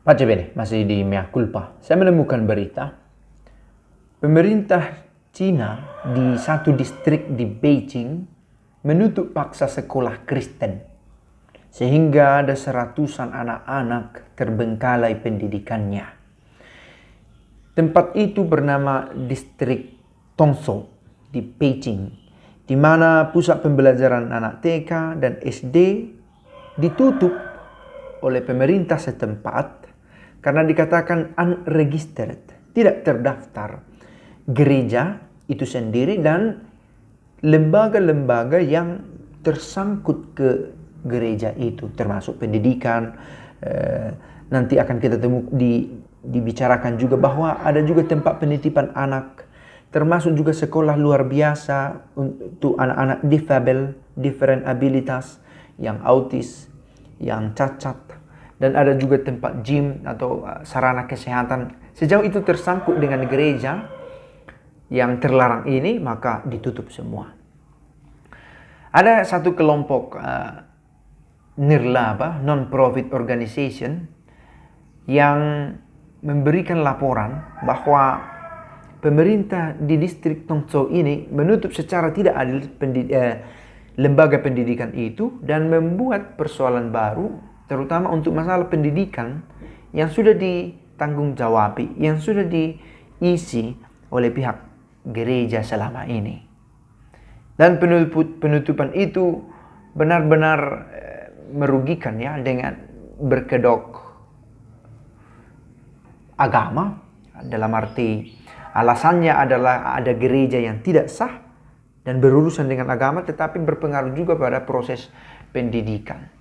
Pace bene, masih di Mea Culpa. Saya menemukan berita, pemerintah Cina di satu distrik di Beijing menutup paksa sekolah Kristen. Sehingga ada seratusan anak-anak terbengkalai pendidikannya. Tempat itu bernama distrik Tongzhou di Beijing, di mana pusat pembelajaran anak TK dan SD ditutup oleh pemerintah setempat karena dikatakan unregistered, tidak terdaftar gereja itu sendiri dan lembaga-lembaga yang tersangkut ke gereja itu, termasuk pendidikan. Nanti akan kita dibicarakan juga bahwa ada juga tempat penitipan anak, termasuk juga sekolah luar biasa untuk anak-anak difabel, different abilitas, yang autis, yang cacat, dan ada juga tempat gym atau sarana kesehatan. Sejauh itu tersangkut dengan gereja yang terlarang ini, maka ditutup semua. Ada satu kelompok nirlaba, non-profit organization, yang memberikan laporan bahwa pemerintah di distrik Tongzhou ini menutup secara tidak adil lembaga pendidikan itu dan membuat persoalan baru, terutama untuk masalah pendidikan yang sudah ditanggung-jawabi, yang sudah diisi oleh pihak gereja selama ini. Dan penutupan itu benar-benar merugikan ya, dengan berkedok agama, dalam arti alasannya adalah ada gereja yang tidak sah dan berurusan dengan agama, tetapi berpengaruh juga pada proses pendidikan.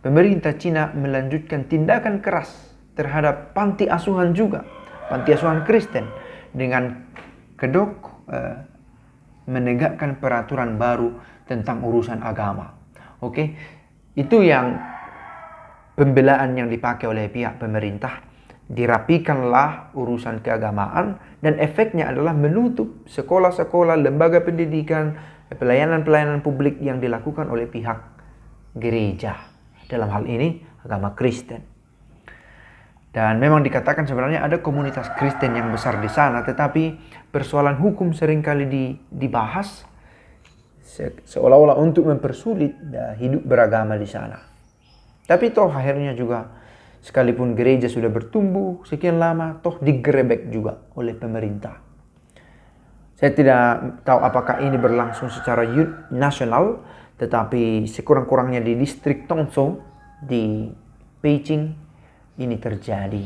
Pemerintah Cina melanjutkan tindakan keras terhadap panti asuhan juga, panti asuhan Kristen, dengan kedok menegakkan peraturan baru tentang urusan agama. Oke, itu yang pembelaan yang dipakai oleh pihak pemerintah. Dirapikanlah urusan keagamaan dan efeknya adalah menutup sekolah-sekolah, lembaga pendidikan, pelayanan-pelayanan publik yang dilakukan oleh pihak gereja, dalam hal ini agama Kristen. Dan memang dikatakan sebenarnya ada komunitas Kristen yang besar di sana, tetapi persoalan hukum seringkali dibahas seolah-olah untuk mempersulit hidup beragama di sana. Tapi toh akhirnya juga, sekalipun gereja sudah bertumbuh sekian lama, toh digerebek juga oleh pemerintah. Saya tidak tahu apakah ini berlangsung secara nasional, tetapi sekurang-kurangnya di distrik Tongzhou di Beijing ini terjadi.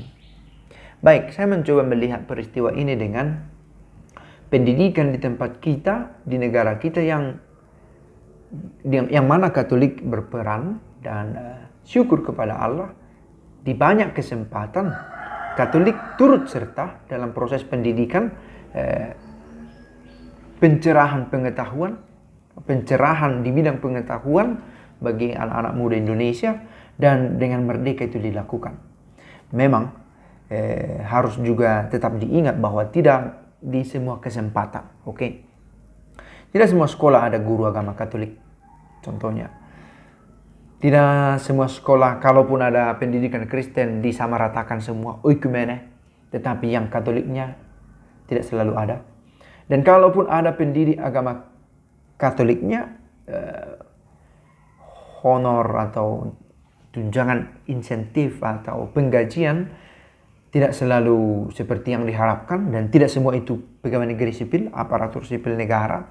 Baik, saya mencoba melihat peristiwa ini dengan pendidikan di tempat kita, di negara kita yang mana Katolik berperan, dan syukur kepada Allah di banyak kesempatan Katolik turut serta dalam proses pendidikan, pencerahan pengetahuan, pencerahan di bidang pengetahuan bagi anak-anak muda Indonesia, dan dengan merdeka itu dilakukan. Memang harus juga tetap diingat bahwa tidak di semua kesempatan, oke? Tidak semua sekolah ada guru agama Katolik, contohnya. Tidak semua sekolah, kalaupun ada pendidikan Kristen, disamaratakan semua oikumene, tetapi yang Katoliknya tidak selalu ada. Dan kalaupun ada pendidik agama Katoliknya, honor atau tunjangan insentif atau penggajian tidak selalu seperti yang diharapkan, dan tidak semua itu pegawai negeri sipil, aparatur sipil negara,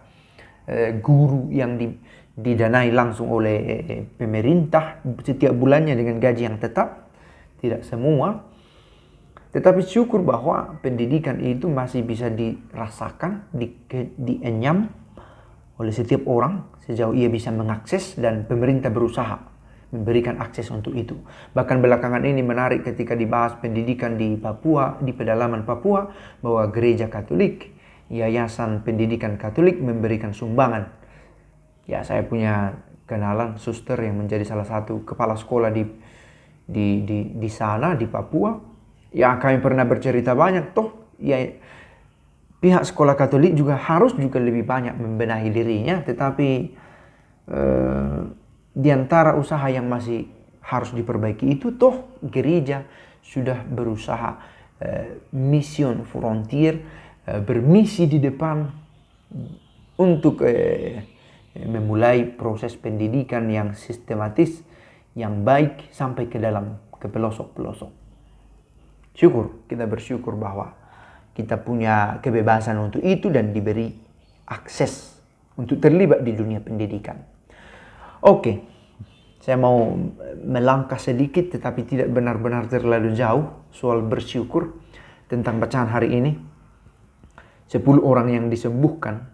guru yang didanai langsung oleh pemerintah setiap bulannya dengan gaji yang tetap, tidak semua. Tetapi syukur bahwa pendidikan itu masih bisa dirasakan, dienyam oleh setiap orang sejauh ia bisa mengakses, dan pemerintah berusaha memberikan akses untuk itu. Bahkan belakangan ini menarik ketika dibahas pendidikan di Papua, di pedalaman Papua, bahwa gereja Katolik, Yayasan Pendidikan Katolik memberikan sumbangan. Ya, saya punya kenalan suster yang menjadi salah satu kepala sekolah di sana, di Papua. Ya, kami pernah bercerita banyak, toh ya, pihak sekolah Katolik juga harus juga lebih banyak membenahi dirinya, tetapi di antara usaha yang masih harus diperbaiki itu, toh gereja sudah berusaha mission frontier, bermisi di depan untuk memulai proses pendidikan yang sistematis, yang baik sampai ke pelosok-pelosok. Kita bersyukur bahwa kita punya kebebasan untuk itu dan diberi akses untuk terlibat di dunia pendidikan. Oke, saya mau melangkah sedikit tetapi tidak benar-benar terlalu jauh soal bersyukur tentang bacaan hari ini. 10 orang yang disembuhkan.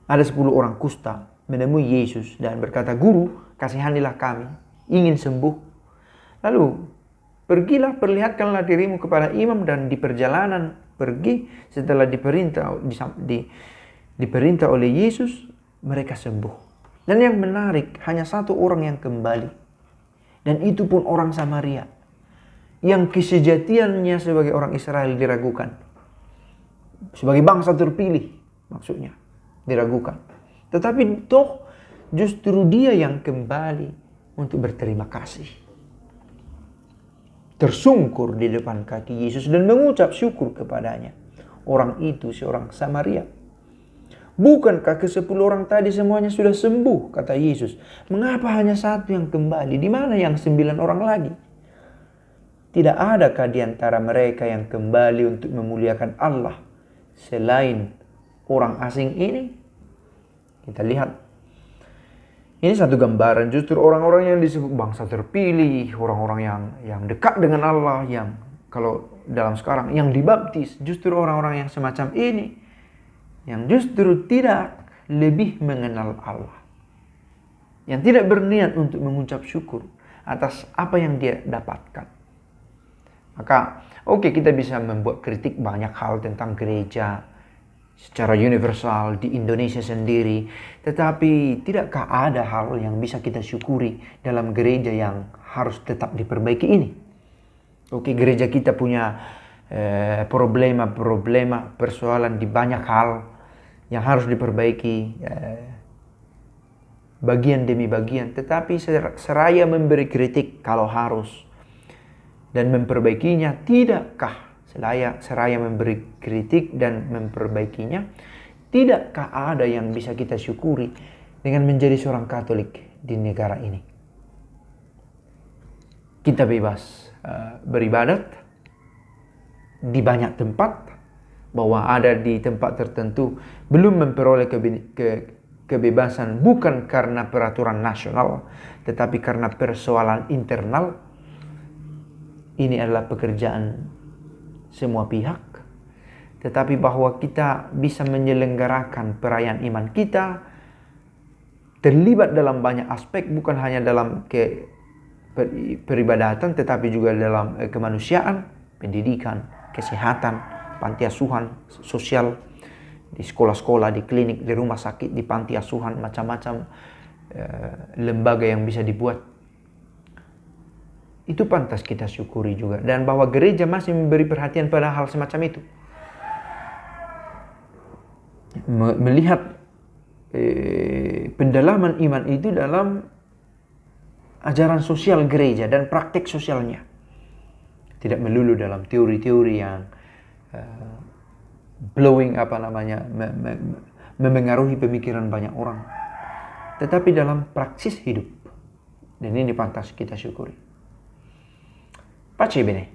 Ada 10 orang kusta menemui Yesus dan berkata, "Guru, kasihanilah kami, ingin sembuh." Lalu, "Pergilah, perlihatkanlah dirimu kepada imam," dan di perjalanan pergi setelah diperintah oleh Yesus, mereka sembuh. Dan yang menarik, hanya 1 orang yang kembali. Dan itu pun orang Samaria, yang kesejatiannya sebagai orang Israel diragukan. Sebagai bangsa terpilih, maksudnya, diragukan. Tetapi toh justru dia yang kembali untuk berterima kasih. Tersungkur di depan kaki Yesus dan mengucap syukur kepadanya. Orang itu seorang Samaria. "Bukankah ke-10 orang tadi semuanya sudah sembuh?" kata Yesus. "Mengapa hanya 1 yang kembali? Di mana yang 9 orang lagi? Tidak adakah di antara mereka yang kembali untuk memuliakan Allah selain orang asing ini?" Kita lihat. Ini satu gambaran justru orang-orang yang disebut bangsa terpilih, orang-orang yang dekat dengan Allah, yang kalau dalam sekarang yang dibaptis, justru orang-orang yang semacam ini yang justru tidak lebih mengenal Allah, yang tidak berniat untuk mengucap syukur atas apa yang dia dapatkan. Maka kita bisa membuat kritik banyak hal tentang gereja secara universal di Indonesia sendiri, tetapi tidakkah ada hal yang bisa kita syukuri dalam gereja yang harus tetap diperbaiki ini? Gereja kita punya problema, persoalan di banyak hal yang harus diperbaiki, bagian demi bagian, tetapi seraya memberi kritik kalau harus dan memperbaikinya, tidakkah seraya memberi kritik dan memperbaikinya, tidakkah ada yang bisa kita syukuri dengan menjadi seorang Katolik di negara ini? Kita bebas beribadat di banyak tempat, bahwa ada di tempat tertentu belum memperoleh kebebasan bukan karena peraturan nasional, tetapi karena persoalan internal. Ini adalah pekerjaan semua pihak, tetapi bahwa kita bisa menyelenggarakan perayaan iman kita, terlibat dalam banyak aspek, bukan hanya dalam peribadatan, tetapi juga dalam kemanusiaan, pendidikan, kesehatan, panti asuhan, sosial, di sekolah-sekolah, di klinik, di rumah sakit, di panti asuhan, macam-macam lembaga yang bisa dibuat. Itu pantas kita syukuri juga. Dan bahwa gereja masih memberi perhatian pada hal semacam itu. Melihat pendalaman iman itu dalam ajaran sosial gereja dan praktek sosialnya. Tidak melulu dalam teori-teori yang memengaruhi pemikiran banyak orang. Tetapi dalam praksis hidup. Dan ini pantas kita syukuri. Pace bene.